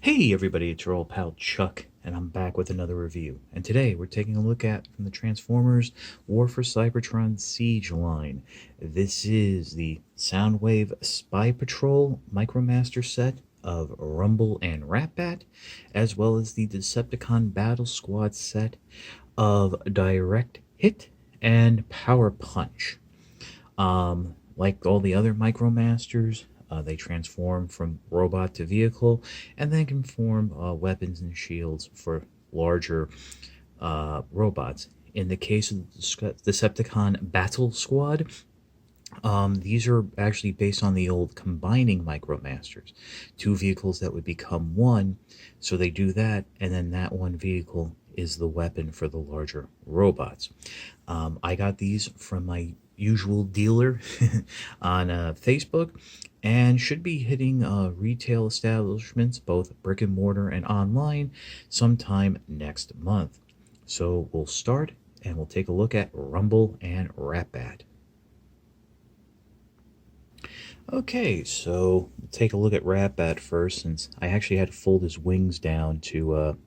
Hey everybody, it's your old pal Chuck, and I'm back with another review. And today we're taking a look at from the Transformers War for Cybertron Siege line. This is the Soundwave Spy Patrol Micromaster set of Rumble and Ratbat, as well as the Decepticon Battle Squad set of Direct Hit and Power Punch. Like all the other Micromasters, they transform from robot to vehicle and then can form weapons and shields for larger robots. In the case of the Decepticon Battle Squad, these are actually based on the old combining Micromasters. Two vehicles that would become one, so they do that, and then that one vehicle is the weapon for the larger robots. I got these from my usual dealer on Facebook and should be hitting retail establishments, both brick and mortar and online, sometime next month. So we'll start and we'll take a look at Rumble and Ratbat. Okay, so we'll take a look at Ratbat first, since I actually had to fold his wings down to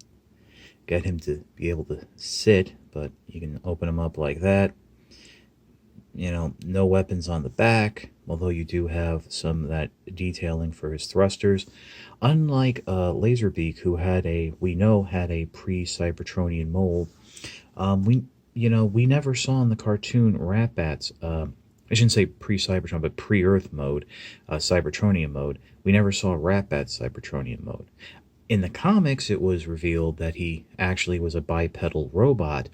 get him to be able to sit, but you can open him up like that. You know, no weapons on the back, although you do have some of that detailing for his thrusters. Unlike Laserbeak, who we know had a pre-Cybertronian mold, we never saw in the cartoon Ratbat's, I shouldn't say pre-Cybertron, but pre-Earth mode, Cybertronian mode. We never saw Ratbat's Cybertronian mode. In the comics, it was revealed that he actually was a bipedal robot,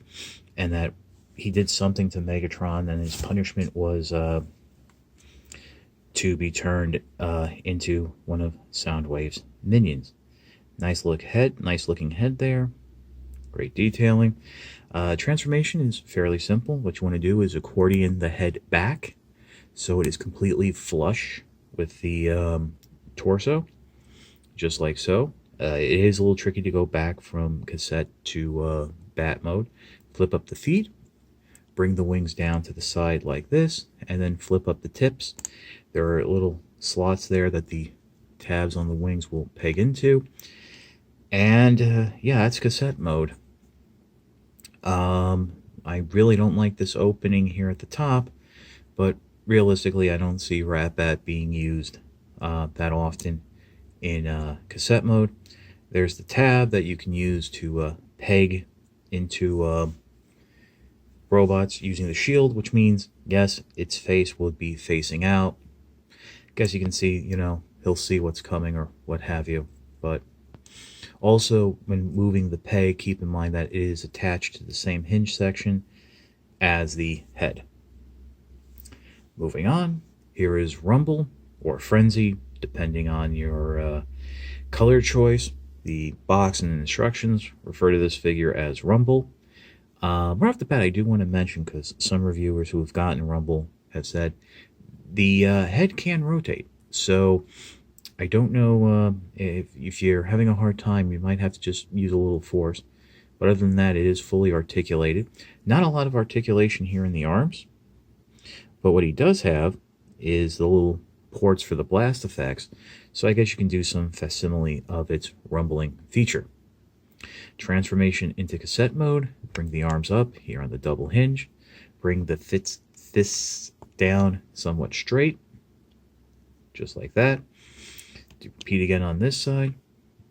and that he did something to Megatron, and his punishment was to be turned into one of Soundwave's minions. Nice looking head there. Great detailing. Transformation is fairly simple. What you want to do is accordion the head back so it is completely flush with the torso, just like so. It is a little tricky to go back from cassette to bat mode. Flip up the feet, bring the wings down to the side like this, and then flip up the tips. There are little slots there that the tabs on the wings will peg into. And yeah, that's cassette mode. I really don't like this opening here at the top, but realistically I don't see Ratbat being used that often in cassette mode. There's the tab that you can use to peg into robots using the shield, which means, yes, its face would be facing out. Guess you can see, he'll see what's coming or what have you. But also, when moving the peg, keep in mind that it is attached to the same hinge section as the head. Moving on, here is Rumble or Frenzy, depending on your color choice. The box and instructions refer to this figure as Rumble. Right off the bat, I do want to mention, because some reviewers who have gotten Rumble have said the head can rotate. So I don't know if you're having a hard time, you might have to just use a little force. But other than that, it is fully articulated. Not a lot of articulation here in the arms. But what he does have is the little ports for the blast effects. So I guess you can do some facsimile of its rumbling feature. Transformation into cassette mode. Bring the arms up here on the double hinge. Bring the fists down somewhat straight. Just like that. Repeat again on this side.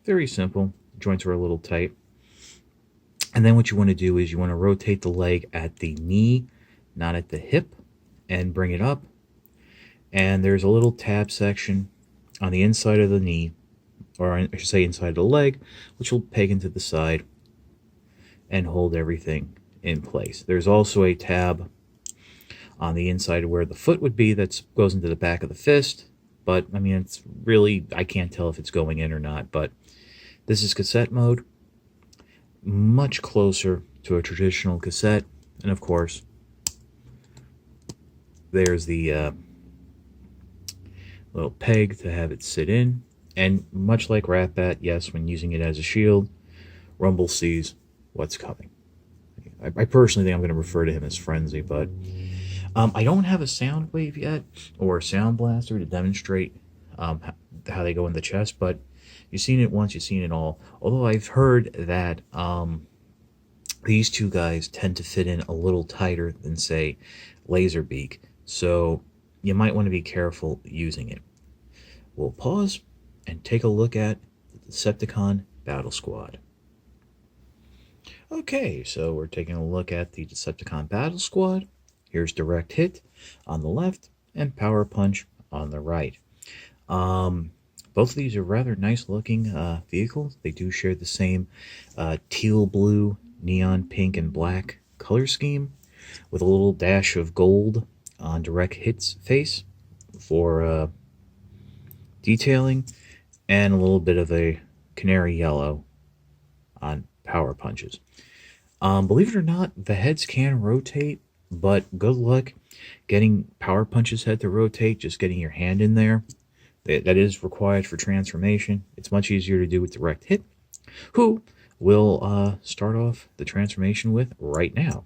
Very simple. Joints are a little tight. And then what you want to do is you want to rotate the leg at the knee, not at the hip, and bring it up. And there's a little tab section on the inside of the knee, or I should say inside of the leg, which will peg into the side and hold everything in place. There's also a tab on the inside of where the foot would be that goes into the back of the fist. But, I mean, it's really, I can't tell if it's going in or not. But this is cassette mode. Much closer to a traditional cassette. And, of course, there's the little peg to have it sit in. And much like Ratbat, yes, when using it as a shield, Rumble sees what's coming. I personally think I'm going to refer to him as Frenzy, but I don't have a sound wave yet, or a sound blaster to demonstrate how they go in the chest, but You've seen it once, you've seen it all. Although I've heard that these two guys tend to fit in a little tighter than, say, Laserbeak. So you might want to be careful using it. We'll pause and take a look at the Decepticon Battle Squad. Okay, so we're taking a look at the Decepticon Battle Squad. Here's Direct Hit on the left and Power Punch on the right. Both of these are rather nice looking vehicles. They do share the same teal blue, neon pink, and black color scheme with a little dash of gold on Direct Hit's face for detailing, and a little bit of a canary yellow on Power Punches. Believe it or not, the heads can rotate, but good luck getting Power Punch's head to rotate, just getting your hand in there. That is required for transformation. It's much easier to do with Direct Hit, who we'll start off the transformation with right now.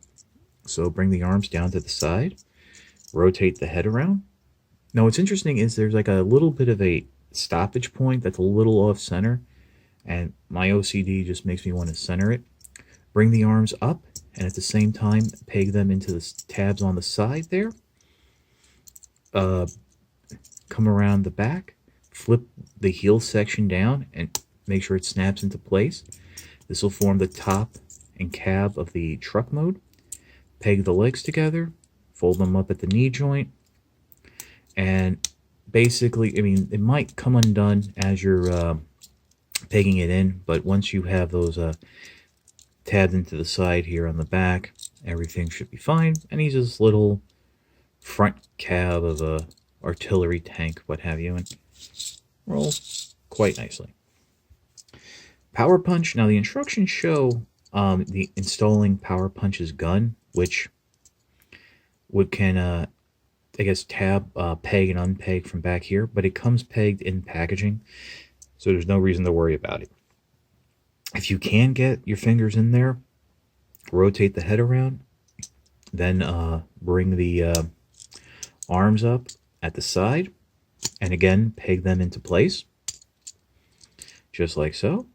So bring the arms down to the side, rotate the head around. Now what's interesting is there's like a little bit of a stoppage point that's a little off center, and my OCD just makes me want to center it. Bring the arms up, and at the same time peg them into the tabs on the side there. Come around the back, flip the heel section down, and make sure it snaps into place. This will form the top and cab of the truck mode. Peg the legs together, fold them up at the knee joint, and basically, I mean, it might come undone as you're pegging it in, but once you have those tabbed into the side here on the back, everything should be fine. And he's this little front cab of a artillery tank, what have you, and rolls quite nicely. Power Punch. Now the instructions show the installing Power Punch's gun, which can I guess tab, peg and unpeg from back here, but it comes pegged in packaging, so there's no reason to worry about it. If you can get your fingers in there, rotate the head around, then bring the arms up at the side, and again peg them into place, just like so.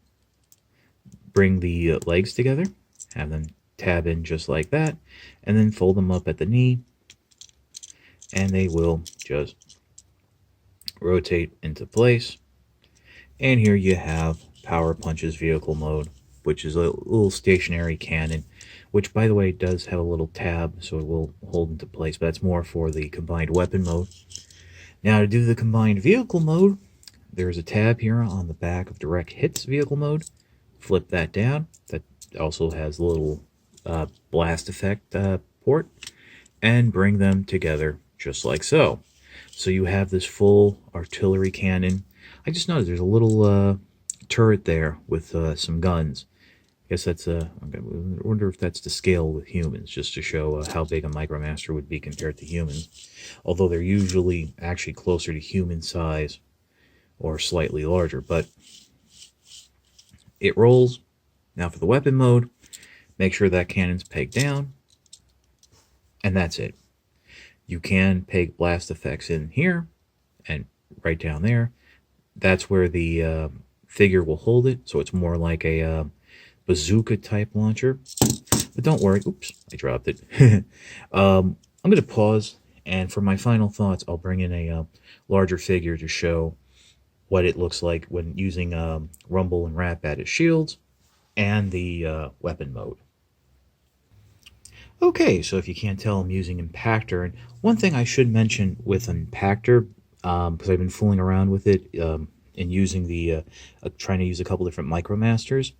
Bring the legs together, have them tab in just like that, and then fold them up at the knee, and they will just rotate into place. And here you have Power Punch's vehicle mode, which is a little stationary cannon, which by the way does have a little tab, so it will hold into place, but that's more for the combined weapon mode. Now to do the combined vehicle mode, there's a tab here on the back of Direct Hit's vehicle mode. Flip that down. That also has a little blast effect port, and bring them together just like so. So you have this full artillery cannon. I just noticed there's a little turret there with some guns. I guess that's I wonder if that's to scale with humans, just to show how big a Micromaster would be compared to humans. Although they're usually actually closer to human size or slightly larger, but it rolls. Now for the weapon mode, make sure that cannon's pegged down, and that's it. You can peg blast effects in here and right down there. That's where the figure will hold it, so it's more like a bazooka type launcher. But don't worry, oops, I dropped it. I'm going to pause, and for my final thoughts, I'll bring in a larger figure to show what it looks like when using Rumble and Ratbat as shields, and the weapon mode. Okay, so if you can't tell, I'm using Impactor, and one thing I should mention with Impactor, because I've been fooling around with it and using the trying to use a couple different Micromasters,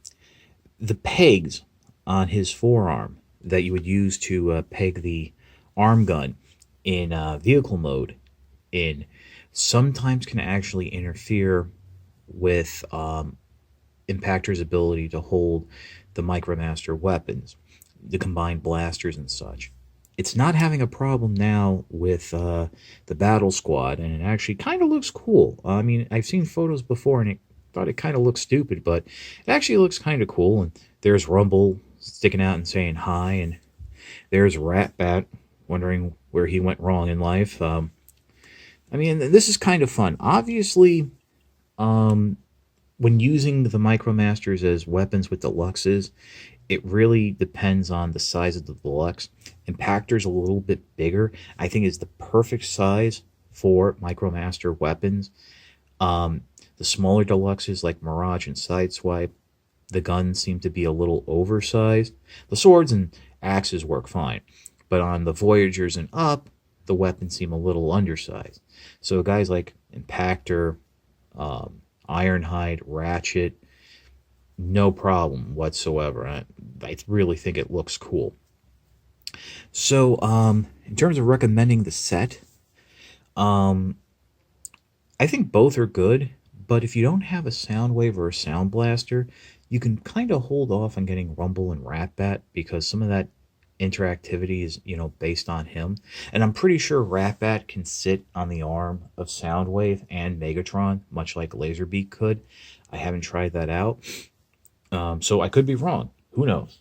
the pegs on his forearm that you would use to peg the arm gun in vehicle mode in sometimes can actually interfere with Impactor's ability to hold the Micromaster weapons, the combined blasters and such. It's not having a problem now with the Battle Squad, and it actually kind of looks cool. I mean, I've seen photos before, and I thought it kind of looked stupid, but it actually looks kind of cool. And there's Rumble sticking out and saying hi, and there's Ratbat wondering where he went wrong in life. I mean, this is kind of fun. Obviously, when using the Micromasters as weapons with deluxes, it really depends on the size of the deluxe. Impactor's a little bit bigger. I think is the perfect size for Micromaster weapons. Um, the smaller deluxes like Mirage and Sideswipe, the guns seem to be a little oversized. The swords and axes work fine, but on the Voyagers and up, the weapons seem a little undersized. So guys like Impactor, Ironhide, Ratchet, no problem whatsoever. I really think it looks cool. So, in terms of recommending the set, um, I think both are good, but if you don't have a Soundwave or a Sound Blaster, you can kind of hold off on getting Rumble and Ratbat because some of that interactivity is, based on him. And I'm pretty sure Ratbat can sit on the arm of Soundwave and Megatron, much like Laserbeak could. I haven't tried that out, so I could be wrong. Who knows?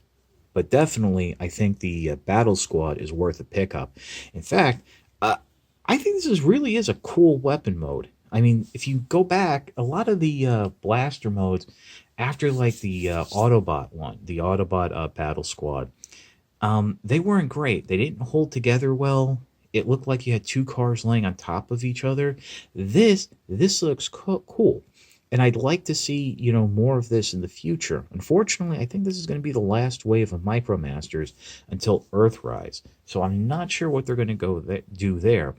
But definitely, I think the Battle Squad is worth a pickup. In fact, I think this really is a cool weapon mode. I mean, if you go back, a lot of the blaster modes, after like the Autobot one, the Autobot Battle Squad, they weren't great. They didn't hold together well. It looked like you had two cars laying on top of each other. This looks cool. And I'd like to see, more of this in the future. Unfortunately, I think this is going to be the last wave of Micromasters until Earthrise. So I'm not sure what they're going to do there.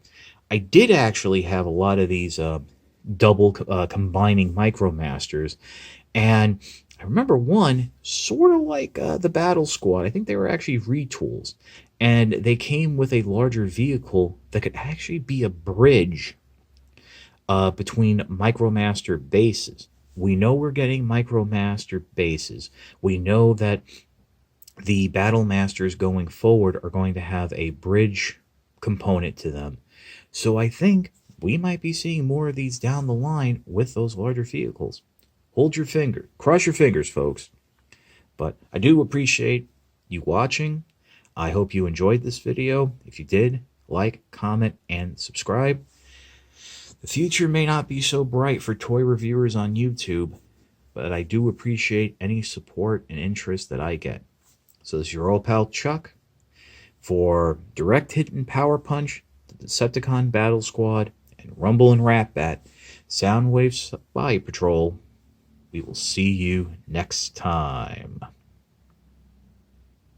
I did actually have a lot of these double combining Micromasters. And I remember one sort of like the Battle Squad. I think they were actually retools. And they came with a larger vehicle that could actually be a bridge between Micromaster bases. We know we're getting Micromaster bases. We know that the Battle Masters going forward are going to have a bridge component to them. So I think we might be seeing more of these down the line with those larger vehicles. Hold your finger. Cross your fingers, folks. But I do appreciate you watching. I hope you enjoyed this video. If you did, like, comment, and subscribe. The future may not be so bright for toy reviewers on YouTube, but I do appreciate any support and interest that I get. So this is your old pal Chuck for Direct Hit and Power Punch, the Decepticon Battle Squad, and Rumble and Ratbat, Soundwave Spy Patrol. We will see you next time.